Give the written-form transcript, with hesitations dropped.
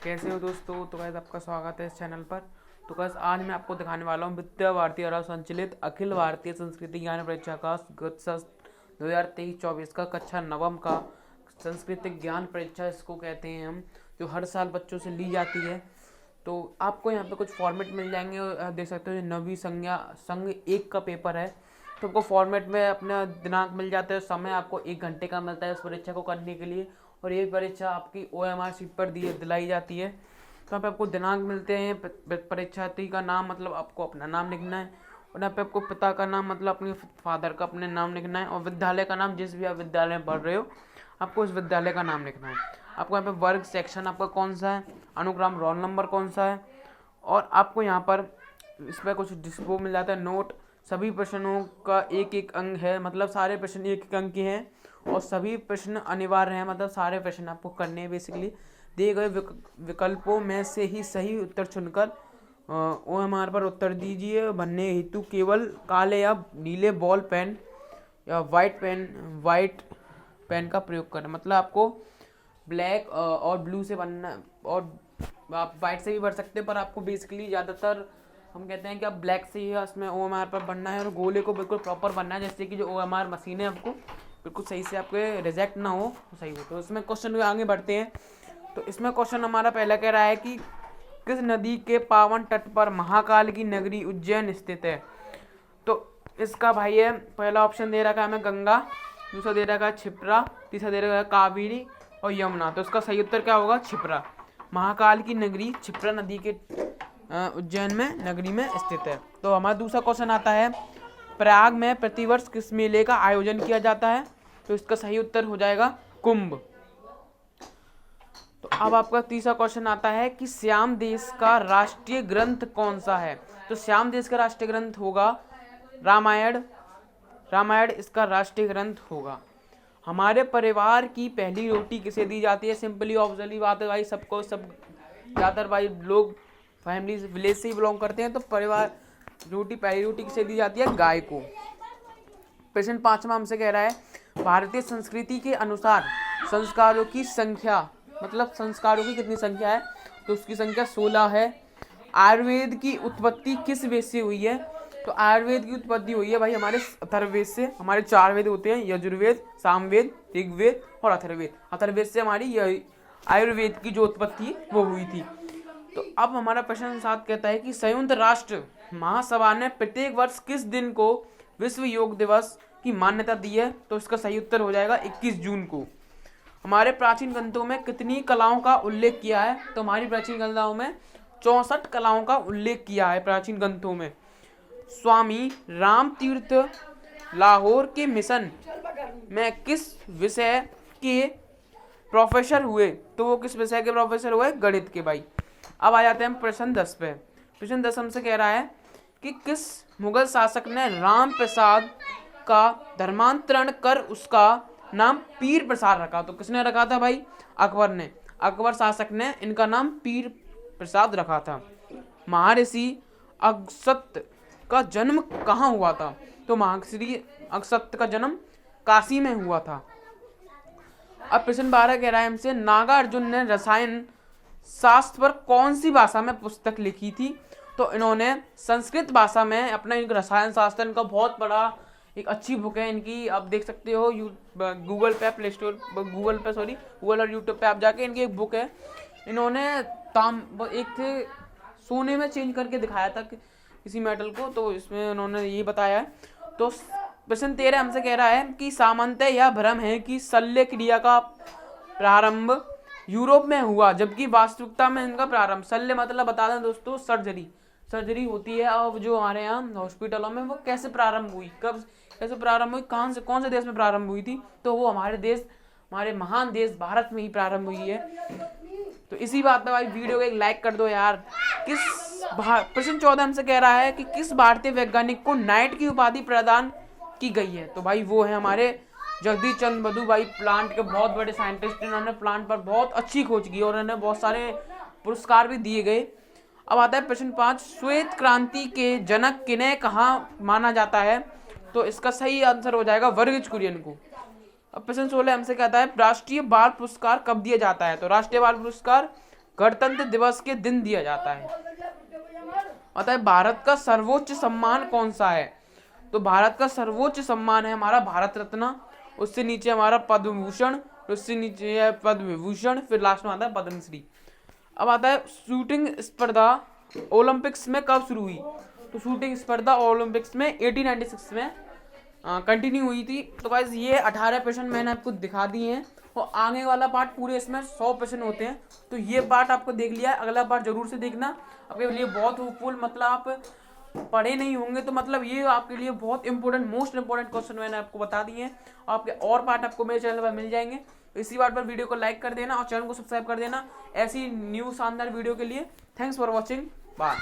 कैसे हो दोस्तों। तो गाइस आपका स्वागत है इस चैनल पर। तो गाइस आज मैं आपको दिखाने वाला हूँ विद्या भारती द्वारा संचालित अखिल भारतीय संस्कृति ज्ञान परीक्षा का गत सत्र 2023-24 का कक्षा नवम का संस्कृत ज्ञान परीक्षा इसको कहते हैं हम, जो हर साल बच्चों से ली जाती है। तो आपको यहाँ पे कुछ फॉर्मेट मिल जाएंगे और आप देख सकते हो ये नवी संज्ञा संघ 1 का पेपर है। तो आपको फॉर्मेट में अपना दिनांक मिल जाता है, समय आपको 1 घंटे का मिलता है इस परीक्षा को करने के लिए। और ये परीक्षा आपकी OMR शीट पर दिलाई जाती है। तो यहाँ पे आपको दिनांक मिलते हैं, परीक्षार्थी का नाम मतलब आपको अपना नाम लिखना है, और यहाँ पे आपको पिता का नाम मतलब अपने फादर का अपने नाम लिखना है, और विद्यालय का नाम जिस भी आप विद्यालय में पढ़ रहे हो आपको उस विद्यालय का नाम लिखना है। आपको यहाँ पे वर्ग सेक्शन आपका कौन सा है, अनुक्रम रोल नंबर कौन सा है, और आपको यहाँ पर इस पर कुछ डिस्प्ले मिल जाता है नोट। सभी प्रश्नों का एक एक अंक है, मतलब सारे प्रश्न एक एक अंक के हैं और सभी प्रश्न अनिवार्य हैं, मतलब सारे प्रश्न आपको करने हैं। बेसिकली दिए गए विकल्पों में से ही सही उत्तर चुनकर OMR पर उत्तर दीजिए। भरने हेतु केवल काले या नीले बॉल पेन या वाइट पेन का प्रयोग करें। मतलब आपको ब्लैक और ब्लू से बनना, और आप वाइट से भी भर सकते हैं, पर आपको बेसिकली ज़्यादातर हम कहते हैं कि आप ब्लैक से ही उसमें OMR पर बनना है, और गोले को बिल्कुल प्रॉपर बनना है, जैसे कि जो OMR मशीन है आपको बिल्कुल सही से आपके रिजेक्ट ना हो, सही हो। तो इसमें क्वेश्चन आगे बढ़ते हैं। तो इसमें क्वेश्चन हमारा पहला कह रहा है कि किस नदी के पावन तट पर महाकाल की नगरी उज्जैन स्थित है। तो इसका भाई है, पहला ऑप्शन दे रखा है हमें गंगा, दूसरा दे रखा है क्षिप्रा, तीसरा दे रखा है कावेरी और यमुना। तो इसका सही उत्तर क्या होगा, क्षिप्रा। महाकाल की नगरी क्षिप्रा नदी के उज्जैन में नगरी में स्थित है। तो हमारा दूसरा क्वेश्चन आता है, प्रयाग में प्रतिवर्ष किस मेले का आयोजन किया जाता है। तो इसका सही उत्तर हो जाएगा कुंभ। तो अब आपका तीसरा क्वेश्चन आता है कि श्याम देश का राष्ट्रीय ग्रंथ कौन सा है। तो श्याम देश का राष्ट्रीय ग्रंथ होगा रामायण इसका राष्ट्रीय ग्रंथ होगा। हमारे परिवार की पहली रोटी किसे दी जाती है। सिंपली ऑब्वियसली बात है भाई, सबको सब ज़्यादातर भाई लोग फैमिली विलेज से ही बिलोंग करते हैं, तो परिवार पहली रोटी किसे दी जाती है, गाय को। प्रश्न 5वां हमसे कह रहा है भारतीय संस्कृति के अनुसार संस्कारों की संख्या, मतलब संस्कारों की कितनी संख्या है। तो उसकी संख्या 16 है। आयुर्वेद की उत्पत्ति किस वेद से हुई है। तो आयुर्वेद की उत्पत्ति हुई है भाई हमारे अथर्ववेद से। हमारे 4 वेद होते हैं, यजुर्वेद, सामवेद, ऋग्वेद और अथर्ववेद। अथर्ववेद से हमारी आयुर्वेद की जो उत्पत्ति वो हुई थी। तो अब हमारा प्रश्न 7 कहता है कि संयुक्त राष्ट्र महासभा ने प्रत्येक वर्ष किस दिन को विश्व योग दिवस की मान्यता दी है। तो इसका सही उत्तर हो जाएगा 21 जून को। हमारे प्राचीन ग्रंथों में कितनी कलाओं का उल्लेख किया है। तो हमारी प्राचीन ग्रंथों में 64 कलाओं का उल्लेख किया है प्राचीन ग्रंथों में। स्वामी राम तीर्थ लाहौर के मिशन में किस विषय के प्रोफेसर हुए। तो वो किस विषय के प्रोफेसर हुए, गणित के भाई। अब आ जाते हैं हम प्रश्न 10 पे। प्रश्न 10 हमसे कह रहा है कि किस मुगल शासक ने राम प्रसाद का धर्मांतरण कर उसका नाम पीर प्रसाद रखा। तो किसने रखा था भाई, अकबर ने। अकबर शासक ने इनका नाम पीर प्रसाद रखा था। महर्षि अगस्त्य का जन्म कहाँ हुआ था। तो महर्षि अगस्त्य का जन्म काशी में हुआ था। अब प्रश्न 12 कह रहा है हमसे नागार्जुन ने रसायन शास्त्र पर कौन सी भाषा में पुस्तक लिखी थी। तो इन्होंने संस्कृत भाषा में अपना एक रसायन शास्त्र, इनका बहुत बड़ा एक अच्छी बुक है इनकी, आप देख सकते हो गूगल और यूट्यूब पे आप जाके इनकी एक बुक है। इन्होंने एक थे सोने में चेंज करके दिखाया था किसी मेटल को, तो इसमें उन्होंने ये बताया है। तो प्रश्न 13 हमसे कह रहा है कि सामान्यतः यह भ्रम है कि शल्य क्रिया का प्रारंभ यूरोप में हुआ, जबकि वास्तविकता में इनका प्रारंभ, शल्य मतलब बता दें दोस्तों सर्जरी होती है। अब जो हमारे यहाँ हॉस्पिटलों में वो कैसे प्रारंभ हुई, कब कैसे प्रारंभ हुई, कौन से देश में प्रारंभ हुई थी। तो वो हमारे महान देश भारत में ही प्रारंभ हुई है। तो इसी बात पे भाई वीडियो को एक लाइक कर दो यार। प्रश्न 14 हमसे कह रहा है कि किस भारतीय वैज्ञानिक को नाइट की उपाधि प्रदान की गई है। तो भाई वो है हमारे जगदीश चंद्र बसु भाई, प्लांट के बहुत बड़े साइंटिस्ट। इन्होंने प्लांट पर बहुत अच्छी खोज की और इन्हें बहुत सारे पुरस्कार भी दिए गए। अब आता है प्रश्न 5, श्वेत क्रांति के जनक किन्हें कहाँ माना जाता है। तो इसका सही आंसर हो जाएगा वर्गीज कुरियन को। अब प्रश्न 16 हमसे कहता है राष्ट्रीय बाल पुरस्कार कब दिया जाता है। तो राष्ट्रीय बाल पुरस्कार गणतंत्र दिवस के दिन दिया जाता है। अतः भारत का सर्वोच्च सम्मान कौन सा है? तो भारत का सर्वोच्च सम्मान है हमारा भारत रत्न, उससे नीचे हमारा पद्म भूषण, उससे नीचे है पद्म विभूषण, फिर लास्ट में आता है पद्मश्री। अब आता है शूटिंग स्पर्धा ओलंपिक्स में कब शुरू हुई? तो शूटिंग स्पर्धा ओलंपिक्स में 1896 में कंटिन्यू हुई थी। तो गाइस ये 18 प्रश्न मैंने आपको दिखा दिए हैं और आगे वाला पार्ट पूरे इसमें 100 प्रश्न होते हैं। तो ये पार्ट आपको देख लिया है, अगला पार्ट जरूर से देखना, आपके लिए बहुत हेल्पफुल, मतलब आप पढ़े नहीं होंगे तो मतलब ये आपके लिए बहुत इंपॉर्टेंट, मोस्ट इंपॉर्टेंट क्वेश्चन मैंने आपको बता दिए हैं। आपके और पार्ट आपको मेरे चैनल पर मिल जाएंगे। इसी बात पर वीडियो को लाइक कर देना और चैनल को सब्सक्राइब कर देना ऐसी न्यू शानदार वीडियो के लिए। Thanks for watching, bye.